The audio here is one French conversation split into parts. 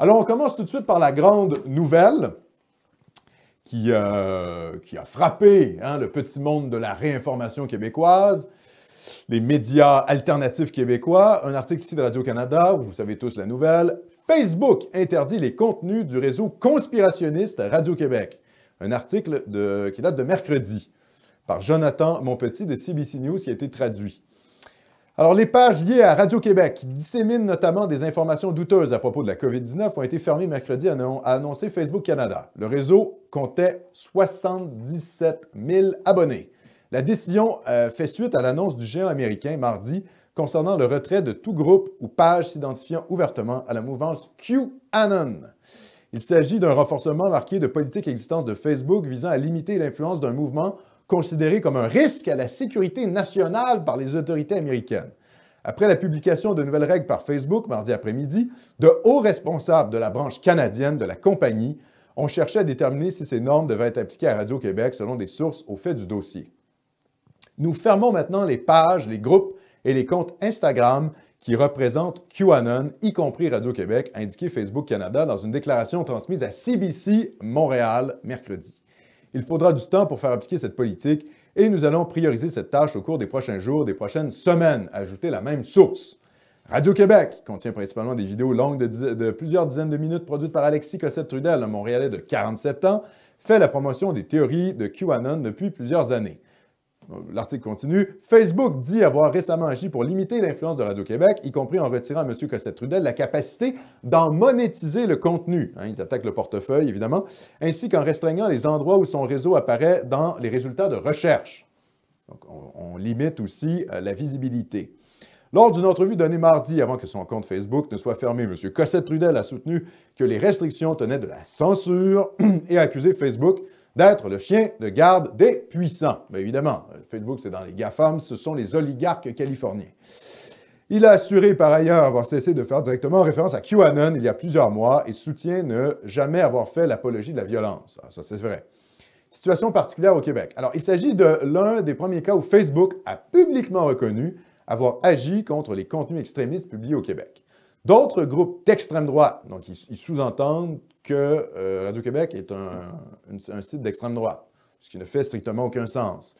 Alors, on commence tout de suite par la grande nouvelle qui a frappé le petit monde de la réinformation québécoise, les médias alternatifs québécois. Un article ici de Radio-Canada, vous savez tous la nouvelle. Facebook interdit les contenus du réseau conspirationniste Radio-Québec. Un article qui date de mercredi par Jonathan Monpetit de CBC News qui a été traduit. Alors, les pages liées à Radio-Québec, qui disséminent notamment des informations douteuses à propos de la COVID-19, ont été fermées mercredi, a annoncé Facebook Canada. Le réseau comptait 77 000 abonnés. La décision fait suite à l'annonce du géant américain mardi concernant le retrait de tout groupe ou page s'identifiant ouvertement à la mouvance QAnon. Il s'agit d'un renforcement marqué de politique existence de Facebook visant à limiter l'influence d'un mouvement considéré comme un risque à la sécurité nationale par les autorités américaines. Après la publication de nouvelles règles par Facebook mardi après-midi, de hauts responsables de la branche canadienne de la compagnie ont cherché à déterminer si ces normes devaient être appliquées à Radio-Québec selon des sources au fait du dossier. Nous fermons maintenant les pages, les groupes et les comptes Instagram qui représentent QAnon, y compris Radio-Québec, a indiqué Facebook Canada dans une déclaration transmise à CBC Montréal mercredi. Il faudra du temps pour faire appliquer cette politique et nous allons prioriser cette tâche au cours des prochains jours, des prochaines semaines, a ajouté la même source. Radio-Québec, qui contient principalement des vidéos longues de plusieurs dizaines de minutes produites par Alexis Cossette-Trudel, un Montréalais de 47 ans, fait la promotion des théories de QAnon depuis plusieurs années. L'article continue. Facebook dit avoir récemment agi pour limiter l'influence de Radio-Québec, y compris en retirant à M. Cossette-Trudel la capacité d'en monétiser le contenu. Ils attaquent le portefeuille, évidemment, ainsi qu'en restreignant les endroits où son réseau apparaît dans les résultats de recherche. Donc, on limite aussi la visibilité. Lors d'une entrevue donnée mardi, avant que son compte Facebook ne soit fermé, M. Cossette-Trudel a soutenu que les restrictions tenaient de la censure et a accusé Facebook d'être le chien de garde des puissants. Bien évidemment, Facebook, c'est dans les GAFAM, ce sont les oligarques californiens. Il a assuré par ailleurs avoir cessé de faire directement référence à QAnon il y a plusieurs mois et soutient ne jamais avoir fait l'apologie de la violence. Alors, ça, c'est vrai. Situation particulière au Québec. Alors, il s'agit de l'un des premiers cas où Facebook a publiquement reconnu avoir agi contre les contenus extrémistes publiés au Québec. D'autres groupes d'extrême droite, donc ils sous-entendent que Radio-Québec est un site d'extrême droite, ce qui ne fait strictement aucun sens.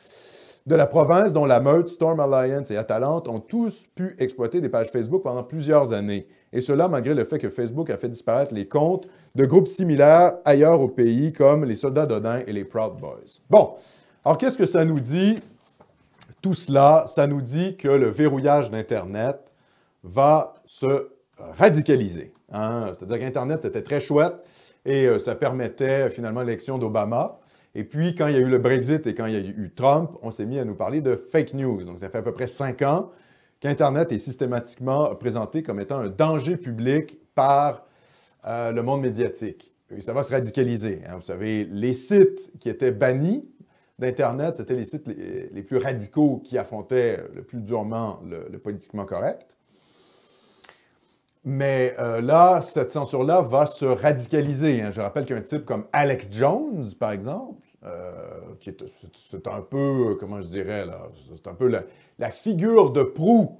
De la province, dont la Meurthe, Storm Alliance et Atalante ont tous pu exploiter des pages Facebook pendant plusieurs années. Et cela malgré le fait que Facebook a fait disparaître les comptes de groupes similaires ailleurs au pays, comme les Soldats d'Odin et les Proud Boys. Bon, alors qu'est-ce que ça nous dit? Tout cela, ça nous dit que le verrouillage d'Internet va se radicaliser. C'est-à-dire qu'Internet, c'était très chouette et ça permettait finalement l'élection d'Obama. Et puis, quand il y a eu le Brexit et quand il y a eu Trump, on s'est mis à nous parler de fake news. Donc, ça fait à peu près 5 ans qu'Internet est systématiquement présenté comme étant un danger public par le monde médiatique. Et ça va se radicaliser. Vous savez, les sites qui étaient bannis d'Internet, c'était les sites les plus radicaux qui affrontaient le plus durement le politiquement correct. Mais là, cette censure-là va se radicaliser. Je rappelle qu'un type comme Alex Jones, par exemple, c'est un peu, comment je dirais, là, c'est un peu la figure de proue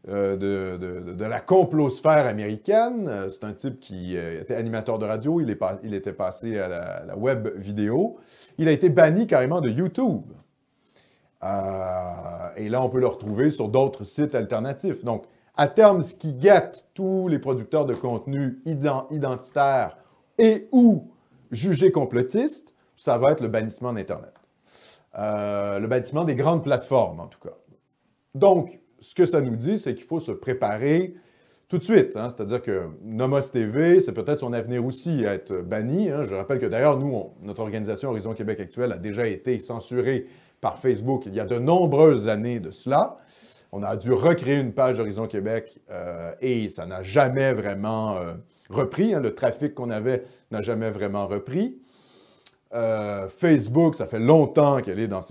de la complosphère américaine. C'est un type qui était animateur de radio, il était passé à la web vidéo. Il a été banni carrément de YouTube. Et là, on peut le retrouver sur d'autres sites alternatifs. Donc, à terme, ce qui guette tous les producteurs de contenu identitaires et ou jugés complotistes, ça va être le bannissement d'Internet. Le bannissement des grandes plateformes, en tout cas. Donc, ce que ça nous dit, c'est qu'il faut se préparer tout de suite. C'est-à-dire que Nomos TV, c'est peut-être son avenir aussi à être banni. Je rappelle que d'ailleurs, nous, notre organisation Horizon Québec Actuel a déjà été censurée par Facebook il y a de nombreuses années de cela. On a dû recréer une page Horizon Québec et ça n'a jamais vraiment repris. Le trafic qu'on avait n'a jamais vraiment repris. Facebook, ça fait longtemps qu'elle est dans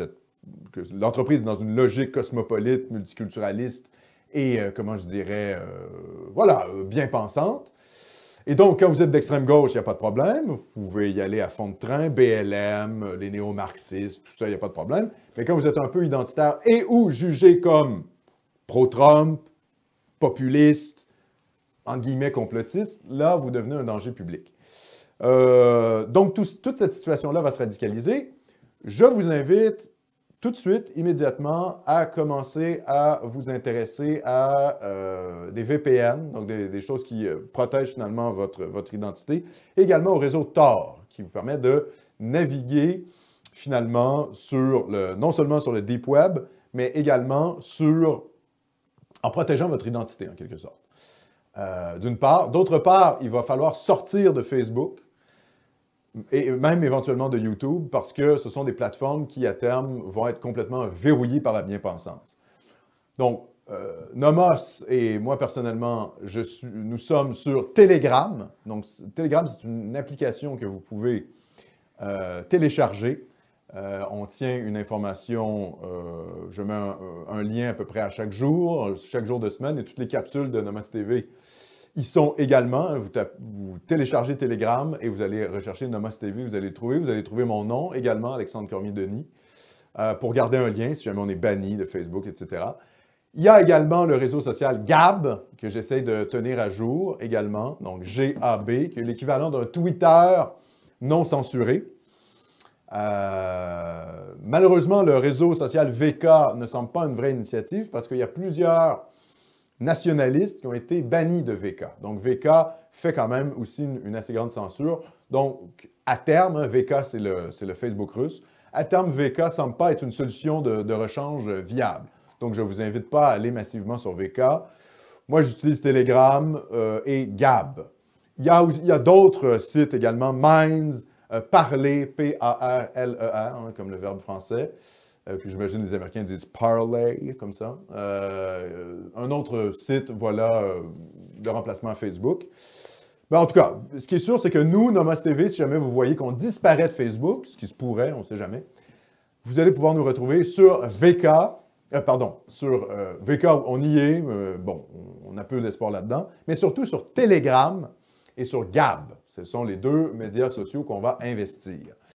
que l'entreprise est dans une logique cosmopolite, multiculturaliste et, comment je dirais, voilà, bien pensante. Et donc, quand vous êtes d'extrême gauche, il n'y a pas de problème. Vous pouvez y aller à fond de train, BLM, les néo-marxistes, tout ça, il n'y a pas de problème. Mais quand vous êtes un peu identitaire et ou jugé comme pro-Trump, populiste, entre guillemets, complotistes, là, vous devenez un danger public. Donc, toute cette situation-là va se radicaliser. Je vous invite tout de suite, immédiatement, à commencer à vous intéresser à des VPN, donc des choses qui protègent finalement votre identité, et également au réseau Tor, qui vous permet de naviguer finalement non seulement sur le Deep Web, mais également en protégeant votre identité, en quelque sorte. D'une part. D'autre part, il va falloir sortir de Facebook, et même éventuellement de YouTube, parce que ce sont des plateformes qui, à terme, vont être complètement verrouillées par la bien-pensance. Donc, Nomos et moi, personnellement, nous sommes sur Telegram. Donc, Telegram, c'est une application que vous pouvez télécharger. On tient une information, je mets un lien à peu près à chaque jour de semaine, et toutes les capsules de Nomos TV y sont également. Vous téléchargez Telegram et vous allez rechercher Nomos TV, vous allez le trouver. Vous allez trouver mon nom également, Alexandre Cormier-Denis, pour garder un lien si jamais on est banni de Facebook, etc. Il y a également le réseau social Gab, que j'essaie de tenir à jour également, donc GAB, qui est l'équivalent d'un Twitter non censuré. Malheureusement, le réseau social VK ne semble pas une vraie initiative parce qu'il y a plusieurs nationalistes qui ont été bannis de VK. Donc, VK fait quand même aussi une assez grande censure. Donc, à terme, VK, c'est le Facebook russe. À terme, VK ne semble pas être une solution de rechange viable. Donc, je ne vous invite pas à aller massivement sur VK. Moi, j'utilise Telegram et Gab. Il y a d'autres sites également, Minds, Parler, P-A-R-L-E-R, hein, comme le verbe français. Que j'imagine les Américains disent « parler », comme ça. Un autre site, voilà, le remplacement à Facebook. Mais en tout cas, ce qui est sûr, c'est que nous, Nomos TV, si jamais vous voyez qu'on disparaît de Facebook, ce qui se pourrait, on ne sait jamais, vous allez pouvoir nous retrouver sur VK, sur VK, on y est, bon, on a peu d'espoir là-dedans, mais surtout sur Telegram et sur Gab. Ce sont les deux médias sociaux qu'on va investir.